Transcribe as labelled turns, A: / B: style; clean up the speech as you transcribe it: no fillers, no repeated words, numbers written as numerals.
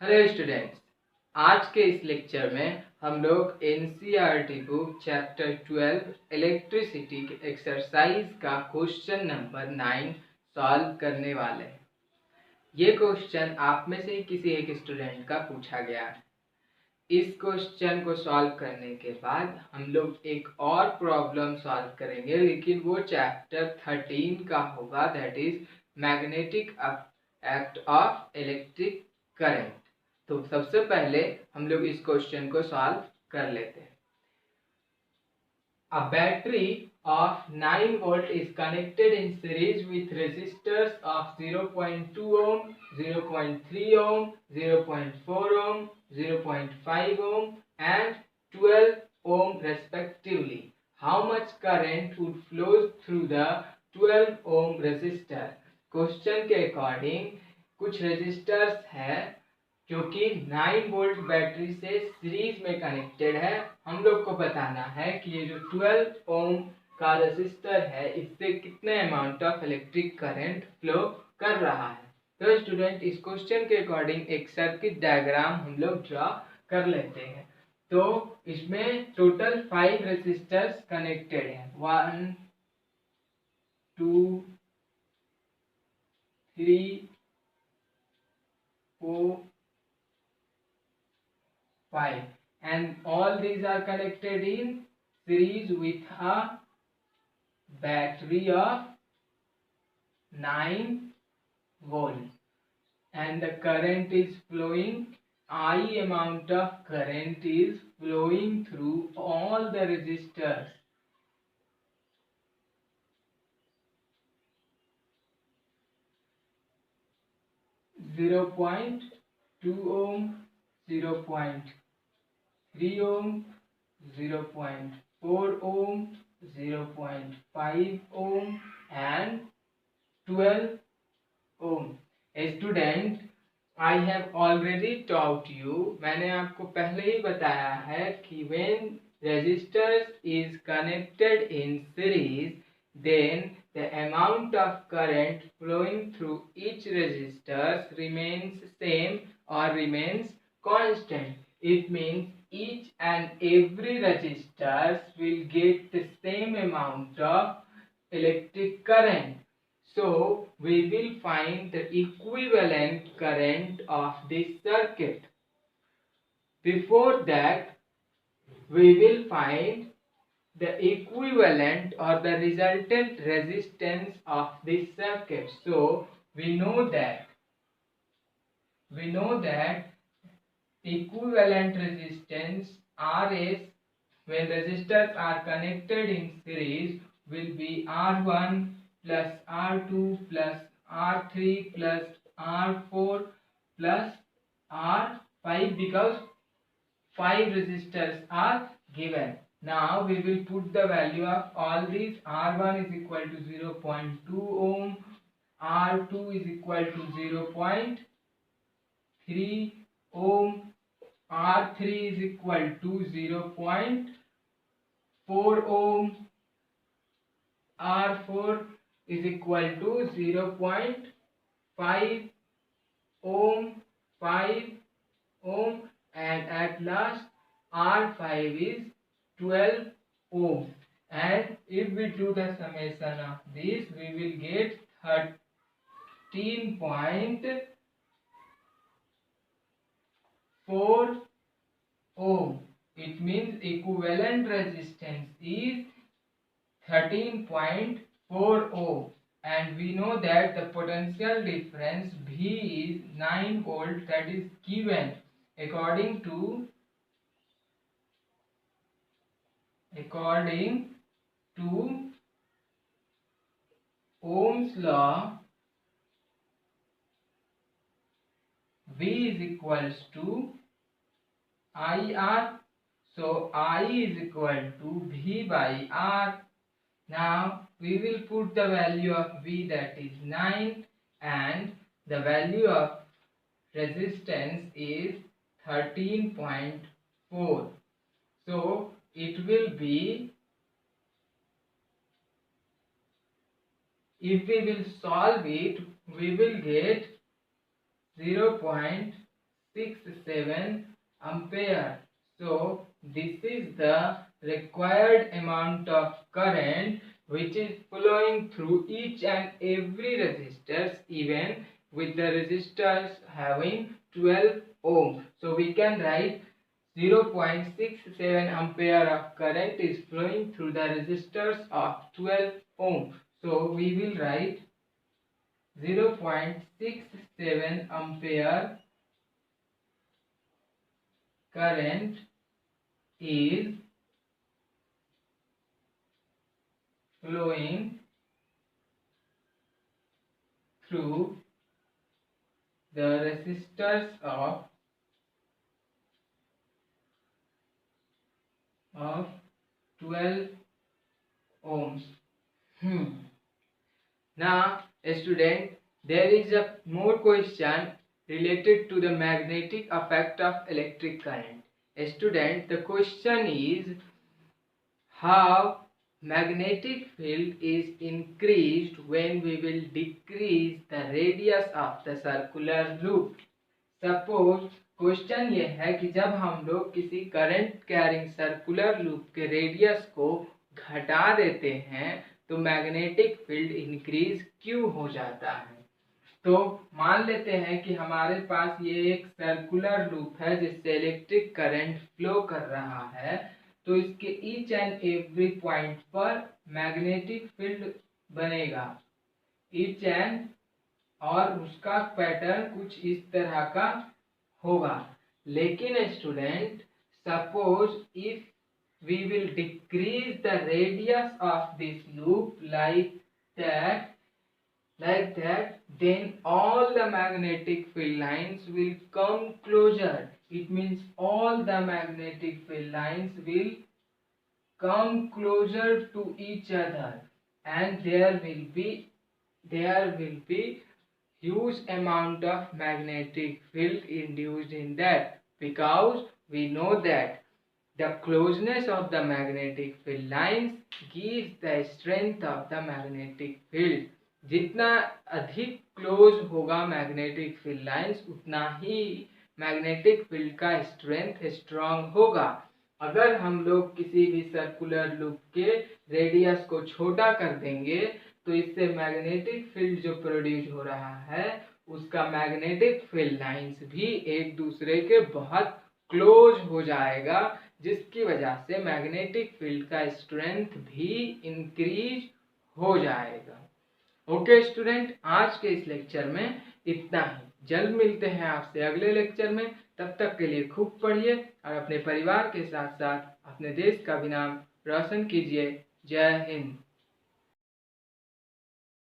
A: Hello students, आज के इस लेक्चर में हम लोग एनसीईआरटी बुक चैप्टर 12 इलेक्ट्रिसिटी के एक्सरसाइज का क्वेश्चन नंबर 9 सॉल्व करने वाले हैं। ये क्वेश्चन आप में से किसी एक स्टूडेंट का पूछा गया है। इस क्वेश्चन को सॉल्व करने के बाद हम लोग एक और प्रॉब्लम सॉल्व करेंगे, लेकिन वो चैप्टर 13 का होगा, that is magnetic act of electric current. तो सबसे पहले हम लोग इस क्वेश्चन को सॉल्व कर लेते हैं। A battery of 9 volt is connected in series with resistors of 0.2 ohm, 0.3 ohm, 0.4 ohm, 0.5 ohm and 12 ohm respectively. How much current would flow through the 12 ohm resistor? Question के अकॉर्डिंग कुछ resistors है जो कि 9 volt battery से series में connected है। हम लोग को बताना है कि ये जो 12 ओम का रेजिस्टर है इससे कितने amount of electric current flow कर रहा है। तो स्टूडेंट, इस क्वेश्चन के अकॉर्डिंग एक सर्किट डायग्राम हम लोग ड्रॉ कर लेते हैं। तो इसमें टोटल 5 रेजिस्टर्स कनेक्टेड है, 1 2 3 4 5, and all these are connected in series with a battery of 9 volts, and the current is flowing, I amount of current is flowing through all the resistors. Zero point 2 ohm, 0.3 ohm, 0.4 ohm, 0.5 ohm and 12 ohm. Student, I have already taught you, मैंने आपको पहले ही बताया है कि when resistors is connected in series, then the amount of current flowing through each resistor remains same or remains constant. It means each and every resistor will get the same amount of electric current. So we will find the equivalent current of this circuit. Before that, we will find the equivalent or the resultant resistance of this circuit. So we know that equivalent resistance Rs when resistors are connected in series will be R1 plus R2 plus R3 plus R4 plus R5, because 5 resistors are given. Now we will put the value of all these. R1 is equal to 0.2 ohm, R2 is equal to 0.3 ohm, R3 is equal to 0.4 ohm, R4 is equal to 0.5 ohm, 5 ohm, and at last R5 is 12 ohm. And if we do the summation of this, we will get 13.4 ohm. It means equivalent resistance is 13.4 ohm, and we know that the potential difference V is 9 volt, that is given according to Ohm's law. V is equals to IR, so I is equal to V by R. Now we will put the value of V, that is 9, and the value of resistance is 13.4. So it will be, if we will solve it, we will get 0.7 0.67 ampere. So this is the required amount of current which is flowing through each and every resistors, even with the resistors having 12 ohm. So we can write 0.67 ampere of current is flowing through the resistors of 12 ohm. So we will write 0.67 ampere current is flowing through the resistors of 12 ohms. Now, student, there is a more question related to the magnetic effect of electric current. Student, the question is how magnetic field is increased when we will decrease the radius of the circular loop. Suppose question ये है कि जब हम लोग किसी current carrying circular loop के radius को घटा देते हैं तो मैग्नेटिक फील्ड इंक्रीज क्यों हो जाता है। तो मान लेते हैं कि हमारे पास ये एक सर्कुलर लूप है जिससे इलेक्ट्रिक करंट फ्लो कर रहा है, तो इसके ईच एंड एवरी पॉइंट पर मैग्नेटिक फील्ड बनेगा ईच एंड, और उसका पैटर्न कुछ इस तरह का होगा। लेकिन student, suppose if we will decrease the radius of this loop like that, then all the magnetic field lines will come closer. It means all the magnetic field lines will come closer to each other, and there will be huge amount of magnetic field induced in that, because we know that the closeness of the magnetic field lines gives the strength of the magnetic field. जितना अधिक close होगा magnetic field lines उतना ही magnetic field का strength strong होगा। अगर हम लोग किसी भी सर्कुलर लूप के रेडियस को छोटा कर देंगे तो इससे मैग्नेटिक फील्ड जो प्रोड्यूस हो रहा है उसका मैग्नेटिक फील्ड लाइंस भी एक दूसरे के बहुत क्लोज हो जाएगा, जिसकी वजह से मैग्नेटिक फील्ड का स्ट्रेंथ भी इंक्रीज हो जाएगा। ओके स्टूडेंट, आज के इस लेक्चर में इतना ही। जल्द मिलते हैं आपसे अगले लेक्चर में। तब तक के लिए खूब पढ़िए और अपने परिवार के साथ साथ अपने देश का भी नाम रोशन कीजिए। जय हिंद।